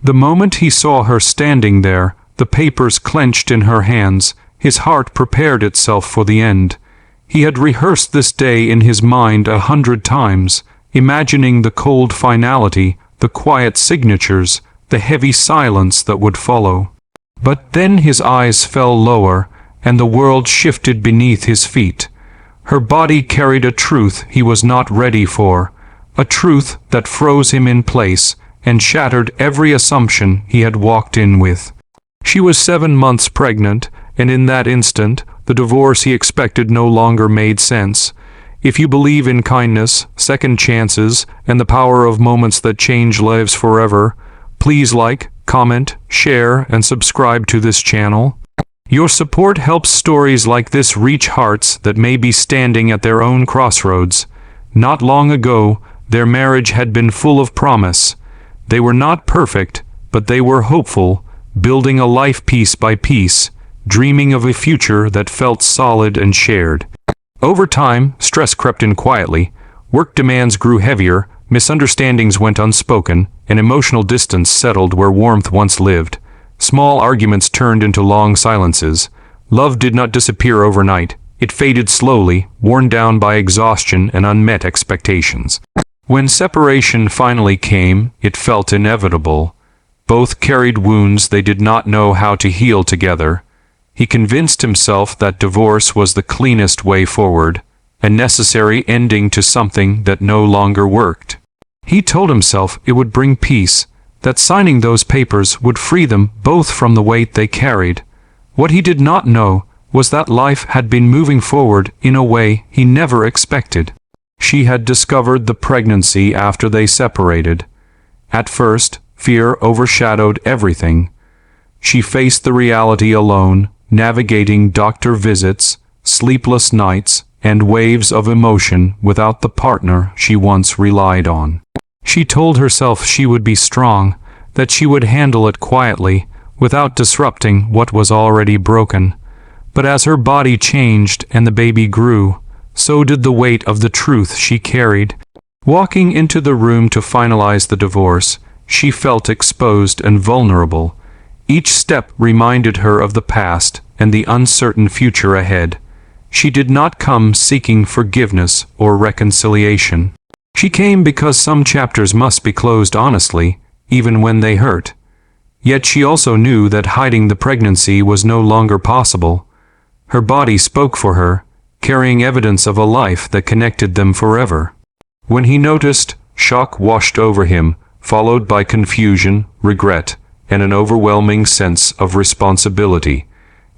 The moment he saw her standing there, the papers clenched in her hands, his heart prepared itself for the end. He had rehearsed this day in his mind 100 times, imagining the cold finality, the quiet signatures, the heavy silence that would follow. But then his eyes fell lower, and the world shifted beneath his feet. Her body carried a truth he was not ready for, a truth that froze him in place and shattered every assumption he had walked in with. She was 7 months pregnant, and in that instant, the divorce he expected no longer made sense. If you believe in kindness, second chances, and the power of moments that change lives forever, please like, comment, share, and subscribe to this channel. Your support helps stories like this reach hearts that may be standing at their own crossroads. Not long ago, their marriage had been full of promise. They were not perfect, but they were hopeful, building a life piece by piece, dreaming of a future that felt solid and shared. Over time, stress crept in quietly, work demands grew heavier, misunderstandings went unspoken, and emotional distance settled where warmth once lived. Small arguments turned into long silences. Love did not disappear overnight. It faded slowly, worn down by exhaustion and unmet expectations. When separation finally came, it felt inevitable. Both carried wounds they did not know how to heal together. He convinced himself that divorce was the cleanest way forward, a necessary ending to something that no longer worked. He told himself it would bring peace, that signing those papers would free them both from the weight they carried. What he did not know was that life had been moving forward in a way he never expected. She had discovered the pregnancy after they separated. At first, fear overshadowed everything. She faced the reality alone, navigating doctor visits, sleepless nights, and waves of emotion without the partner she once relied on. She told herself she would be strong, that she would handle it quietly, without disrupting what was already broken. But as her body changed and the baby grew, so did the weight of the truth she carried. Walking into the room to finalize the divorce, she felt exposed and vulnerable. Each step reminded her of the past and the uncertain future ahead. She did not come seeking forgiveness or reconciliation. She came because some chapters must be closed honestly, even when they hurt. Yet she also knew that hiding the pregnancy was no longer possible. Her body spoke for her, carrying evidence of a life that connected them forever. When he noticed, shock washed over him, followed by confusion, regret, and an overwhelming sense of responsibility.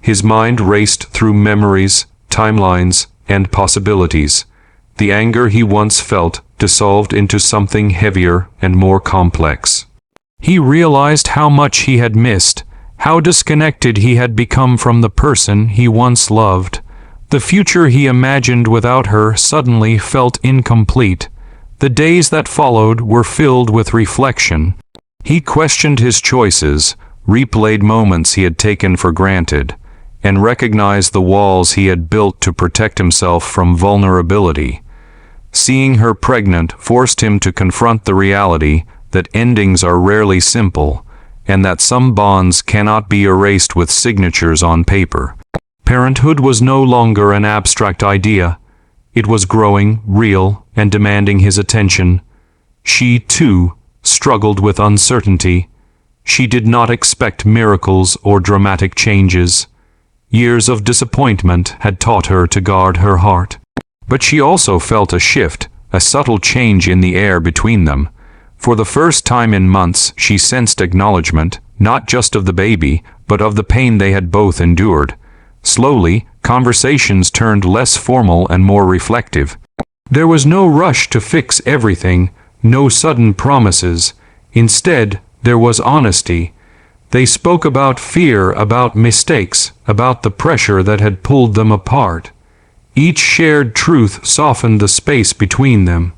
His mind raced through memories, timelines, and possibilities. The anger he once felt dissolved into something heavier and more complex. He realized how much he had missed, how disconnected he had become from the person he once loved. The future he imagined without her suddenly felt incomplete. The days that followed were filled with reflection. He questioned his choices, replayed moments he had taken for granted, and recognized the walls he had built to protect himself from vulnerability. Seeing her pregnant forced him to confront the reality that endings are rarely simple, and that some bonds cannot be erased with signatures on paper. Parenthood was no longer an abstract idea. It was growing, real, and demanding his attention. She, too, struggled with uncertainty. She did not expect miracles or dramatic changes. Years of disappointment had taught her to guard her heart. But she also felt a shift, a subtle change in the air between them. For the first time in months, she sensed acknowledgement, not just of the baby, but of the pain they had both endured. Slowly, conversations turned less formal and more reflective. There was no rush to fix everything, no sudden promises. Instead, there was honesty. They spoke about fear, about mistakes, about the pressure that had pulled them apart. Each shared truth softened the space between them.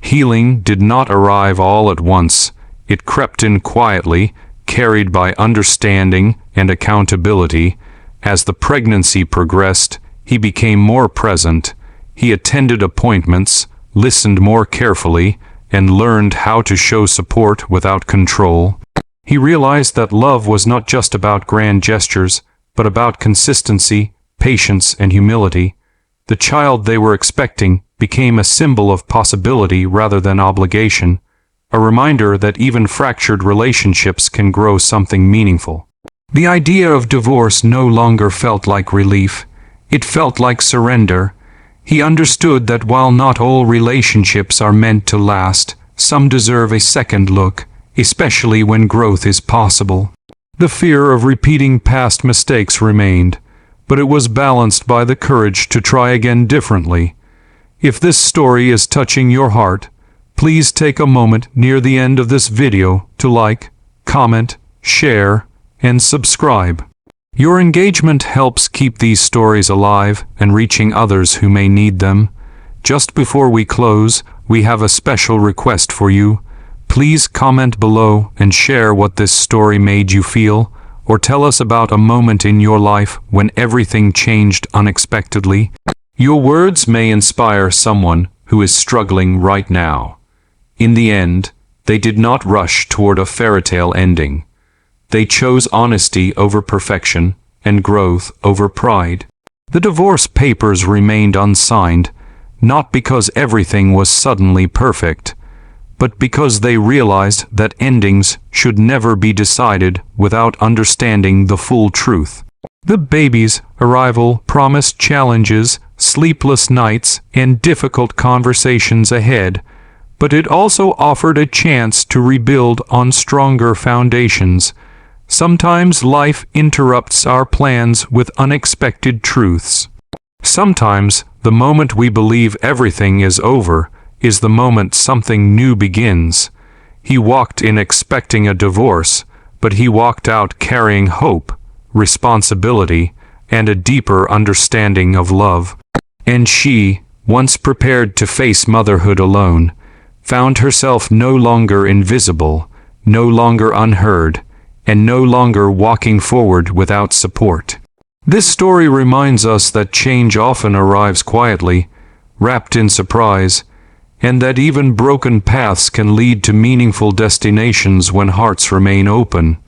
Healing did not arrive all at once. It crept in quietly, carried by understanding and accountability. As the pregnancy progressed, he became more present. He attended appointments, listened more carefully, and learned how to show support without control. He realized that love was not just about grand gestures, but about consistency, patience, and humility. The child they were expecting became a symbol of possibility rather than obligation, a reminder that even fractured relationships can grow something meaningful. The idea of divorce no longer felt like relief. It felt like surrender. He understood that while not all relationships are meant to last, some deserve a second look, especially when growth is possible. The fear of repeating past mistakes remained, but it was balanced by the courage to try again differently. If this story is touching your heart, please take a moment near the end of this video to like, comment, share, and subscribe. Your engagement helps keep these stories alive and reaching others who may need them. Just before we close, we have a special request for you. Please comment below and share what this story made you feel, or tell us about a moment in your life when everything changed unexpectedly. Your words may inspire someone who is struggling right now. In the end, they did not rush toward a fairy tale ending. They chose honesty over perfection and growth over pride. The divorce papers remained unsigned, not because everything was suddenly perfect, but because they realized that endings should never be decided without understanding the full truth. The baby's arrival promised challenges, sleepless nights, and difficult conversations ahead, but it also offered a chance to rebuild on stronger foundations. Sometimes life interrupts our plans with unexpected truths. Sometimes the moment we believe everything is over is the moment something new begins. He walked in expecting a divorce, but he walked out carrying hope, responsibility, and a deeper understanding of love. And she, once prepared to face motherhood alone, found herself no longer invisible, no longer unheard, and no longer walking forward without support. This story reminds us that change often arrives quietly, wrapped in surprise, and that even broken paths can lead to meaningful destinations when hearts remain open.